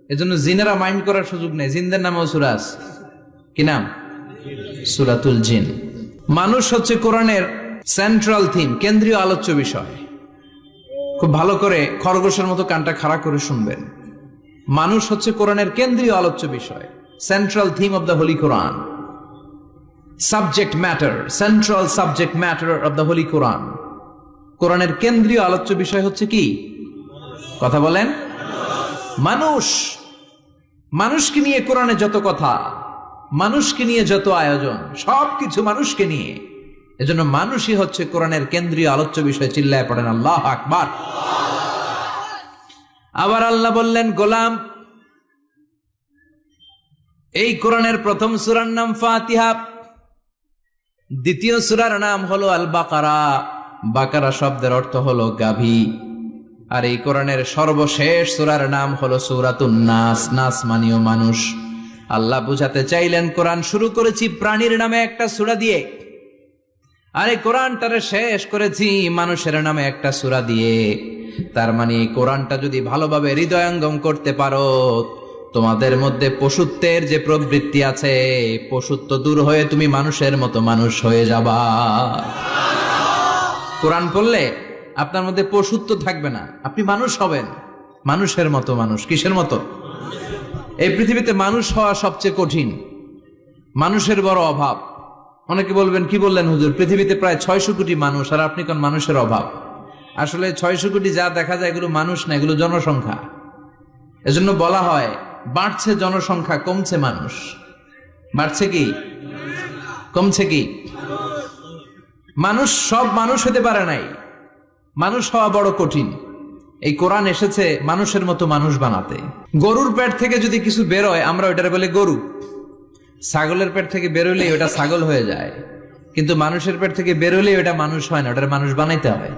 এজন্য জিনেরা মাইন্ড করার সুযোগ নেই। জিনদের নামেও সূরা আছে, কি নাম? সূরাতুল জিন। মানুষ হচ্ছে কোরআনের সেন্ট্রাল থিম, কেন্দ্রীয় আলোচ্য বিষয়। খুব ভালো করে খরগোশের মতো কানটা খাড়া করে শুনবেন। মানুষ হচ্ছে কোরআনের কেন্দ্রীয় আলোচ্য বিষয়, central theme of the holy Quran, subject matter, central subject matter of the holy Quran. কোরআনের কেন্দ্রীয় আলোচ্য বিষয় হচ্ছে কি? কথা বলেন। মানুষ। মানুষকে নিয়ে কোরআনে যত কথা, মানুষকে নিয়ে যত আয়োজন, সবকিছু মানুষকে নিয়ে। এজন্য মানুষই হচ্ছে কোরআনের কেন্দ্রীয় আলোচ্য বিষয়। চিল্লায় পড়েন আল্লাহু আকবার। আবার আল্লাহ বললেন, গোলাম, এই কোরআনের প্রথম সূরার নাম ফাতিহা, দ্বিতীয় সূরার নাম হলো আল বাকারা। বাকারা শব্দের অর্থ হলো গাভী। আর এই কোরআনের সর্বশেষ সূরার নাম হলো সূরাতুন নাস। নাস মানেও মানুষ। আল্লাহ বুঝাতে চাইলেন, কোরআন শুরু করেছি প্রাণীর নামে একটা সূরা দিয়ে, আর এই কোরআনটারে শেষ করেছি মানুষের নামে একটা সূরা দিয়ে। তার মানে এই কোরআনটা যদি ভালোভাবে হৃদয়ঙ্গম করতে পারো, তোমাদের মধ্যে পশুত্বের যে প্রবৃত্তি আছে, পশুত্ব দূর হয়ে তুমি মানুষের মতো মানুষ হয়ে যাবা। কোরআন পড়লে আপনার মধ্যে পশুত্ব থাকবে না, আপনি মানুষ হবেন, মানুষের মতো মানুষ। কিসের মতো? এই পৃথিবীতে মানুষ হওয়া সবচেয়ে কঠিন, মানুষের বড় অভাব। অনেকে বলবেন, কি বললেন হুজুর, পৃথিবীতে প্রায় 600 কোটি মানুষ, আর আপনি কোন মানুষের অভাব? আসলে 600 কোটি যা দেখা যায় এগুলো মানুষ না, এগুলো জনসংখ্যা। এজন্য বলা হয়, বাড়ছে জনসংখ্যা, কমছে মানুষ। বাড়ছে কি কমছে কি? মানুষ সব মানুষ হতে পারে নাই, মানুষ হওয়া বড় কঠিন। এই কোরআন এসেছে মানুষের মতো মানুষ বানাতে। গরুর পেট থেকে যদি কিছু বেরোয়, আমরা ওইটারে বলে গরু। ছাগলের পেট থেকে বেরোলেই ওটা ছাগল হয়ে যায়, কিন্তু মানুষের পেট থেকে বেরোলেই ওটা মানুষ হয় না, ওটার মানুষ বানাইতে হয়।